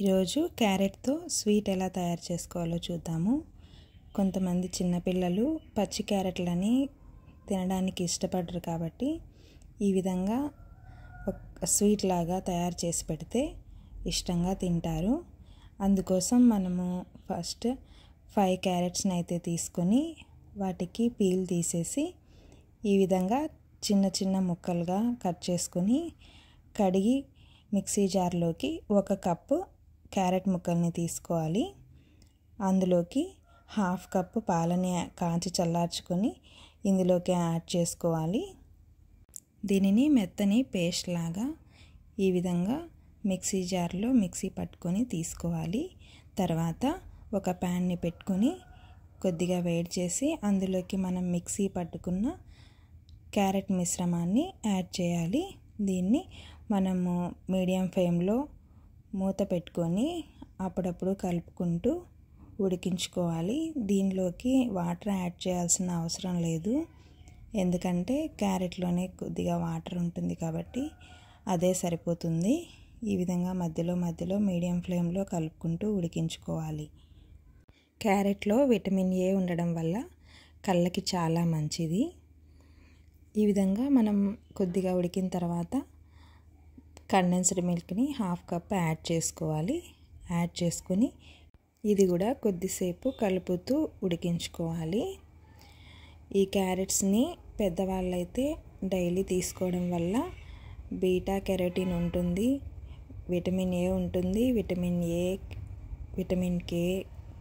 ఈరోజు క్యారెట్తో స్వీట్ ఎలా తయారు చేసుకోవాలో చూద్దాము. కొంతమంది చిన్నపిల్లలు పచ్చి క్యారెట్లని తినడానికి ఇష్టపడరు కాబట్టి ఈ విధంగా ఒక స్వీట్ లాగా తయారు చేసి పెడితే ఇష్టంగా తింటారు. అందుకోసం మనము ఫస్ట్ 5 క్యారెట్స్ని అయితే తీసుకొని వాటికి పీల్ తీసేసి ఈ విధంగా చిన్న చిన్న ముక్కలుగా కట్ చేసుకొని కడిగి మిక్సీ జార్లోకి 1 కప్పు క్యారెట్ ముక్కల్ని తీసుకోవాలి. అందులోకి 1/2 కప్పు పాలని కాంచి చల్లార్చుకొని ఇందులోకి యాడ్ చేసుకోవాలి. దీనిని మెత్తని పేస్ట్ లాగా ఈ విధంగా మిక్సీ జార్లో మిక్సీ పట్టుకొని తీసుకోవాలి. తర్వాత ఒక ప్యాన్ని పెట్టుకొని కొద్దిగా వేడి చేసి అందులోకి మనం మిక్సీ పట్టుకున్న క్యారెట్ మిశ్రమాన్ని యాడ్ చేయాలి. దీన్ని మనము మీడియం ఫ్లేమ్లో మూత పెట్టుకొని అప్పుడప్పుడు కలుపుకుంటూ ఉడికించుకోవాలి. దీనిలోకి వాటర్ యాడ్ చేయాల్సిన అవసరం లేదు, ఎందుకంటే క్యారెట్లోనే కొద్దిగా వాటర్ ఉంటుంది కాబట్టి అదే సరిపోతుంది. ఈ విధంగా మధ్యలో మధ్యలో మీడియం ఫ్లేమ్లో కలుపుకుంటూ ఉడికించుకోవాలి. క్యారెట్లో విటమిన్ ఏ ఉండడం వల్ల కళ్ళకి చాలా మంచిది. ఈ విధంగా మనం కొద్దిగా ఉడికిన తర్వాత కండెన్స్డ్ మిల్క్ని 1/2 కప్ యాడ్ చేసుకోవాలి. యాడ్ చేసుకొని ఇది కూడా కొద్దిసేపు కలుపుతూ ఉడికించుకోవాలి. ఈ క్యారెట్స్ని పెద్దవాళ్ళైతే డైలీ తీసుకోవడం వల్ల బీటా కెరోటిన్ ఉంటుంది, విటమిన్ ఏ ఉంటుంది, విటమిన్ కే,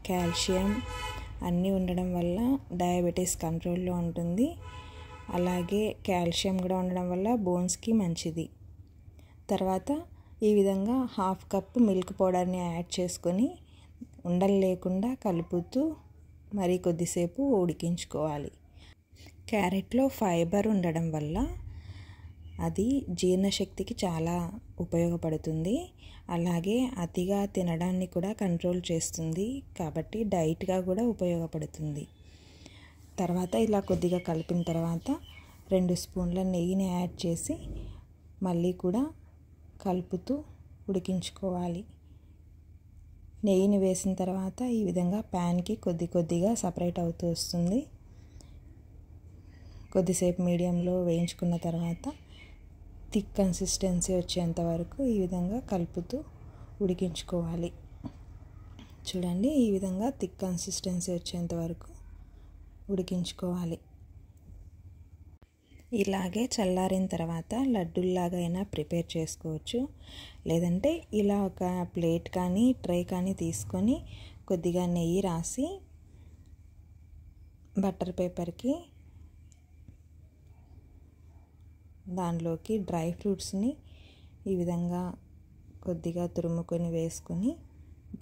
కాల్షియం అన్నీ ఉండడం వల్ల డయాబెటీస్ కంట్రోల్లో ఉంటుంది. అలాగే కాల్షియం కూడా ఉండడం వల్ల బోన్స్కి మంచిది. తర్వాత ఈ విధంగా 1/2 కప్పు మిల్క్ పౌడర్ని యాడ్ చేసుకొని ఉండలు లేకుండా కలుపుతూ మరి కొద్దిసేపు ఉడికించుకోవాలి. క్యారెట్లో ఫైబర్ ఉండడం వల్ల అది జీర్ణశక్తికి చాలా ఉపయోగపడుతుంది. అలాగే అతిగా తినడాన్ని కూడా కంట్రోల్ చేస్తుంది కాబట్టి డైట్గా కూడా ఉపయోగపడుతుంది. తర్వాత ఇలా కొద్దిగా కలిపిన తర్వాత 2 స్పూన్ల నెయ్యిని యాడ్ చేసి మళ్ళీ కూడా కలుపుతూ ఉడికించుకోవాలి. నెయ్యిని వేసిన తర్వాత ఈ విధంగా ప్యాన్కి కొద్దిగా సపరేట్ అవుతూ వస్తుంది. కొద్దిసేపు మీడియంలో వేయించుకున్న తర్వాత థిక్ కన్సిస్టెన్సీ వచ్చేంత వరకు ఈ విధంగా కలుపుతూ ఉడికించుకోవాలి. చూడండి, ఈ విధంగా థిక్ కన్సిస్టెన్సీ వచ్చేంత వరకు ఉడికించుకోవాలి. ఇలాగే చల్లారిన తర్వాత లడ్డూల్లాగా అయినా ప్రిపేర్ చేసుకోవచ్చు. లేదంటే ఇలా ఒక ప్లేట్ కానీ ట్రే కానీ తీసుకొని కొద్దిగా నెయ్యి రాసి బటర్ పేపర్కి దానిలోకి డ్రై ఫ్రూట్స్ని ఈ విధంగా కొద్దిగా తురుముకొని వేసుకొని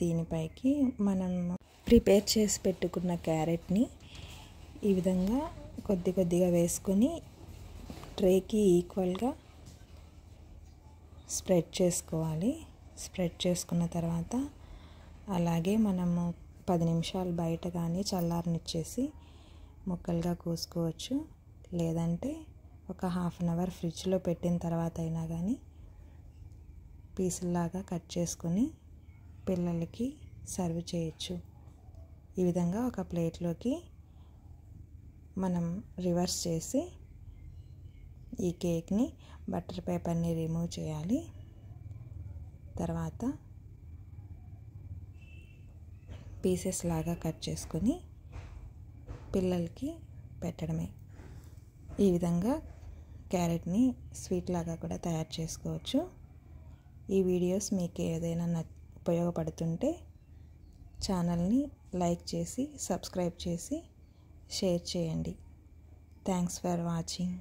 దీనిపైకి మనం ప్రిపేర్ చేసి పెట్టుకున్న క్యారెట్ని ఈ విధంగా కొద్దిగా వేసుకొని ట్రేకి ఈక్వల్గా స్ప్రెడ్ చేసుకోవాలి. స్ప్రెడ్ చేసుకున్న తర్వాత అలాగే మనము 10 నిమిషాలు బయట కానీ చల్లారనిచ్చేసి ముక్కలుగా కోసుకోవచ్చు. లేదంటే ఒక 1/2 అవర్ ఫ్రిడ్జ్లో పెట్టిన తర్వాత అయినా కానీ పీసుల్లాగా కట్ చేసుకొని పిల్లలకి సర్వ్ చేయొచ్చు. ఈ విధంగా ఒక ప్లేట్లోకి మనం రివర్స్ చేసి ఈ కేక్ని బటర్ పేపర్ని రిమూవ్ చేయాలి. తర్వాత పీసెస్ లాగా కట్ చేసుకొని పిల్లలకి పెట్టడమే. ఈ విధంగా క్యారెట్ని స్వీట్ లాగా కూడా తయారు చేసుకోవచ్చు. ఈ వీడియోస్ మీకు ఏదైనా ఉపయోగపడుతుంటే ఛానల్ని లైక్ చేసి సబ్స్క్రైబ్ చేసి షేర్ చేయండి. Thanks for watching.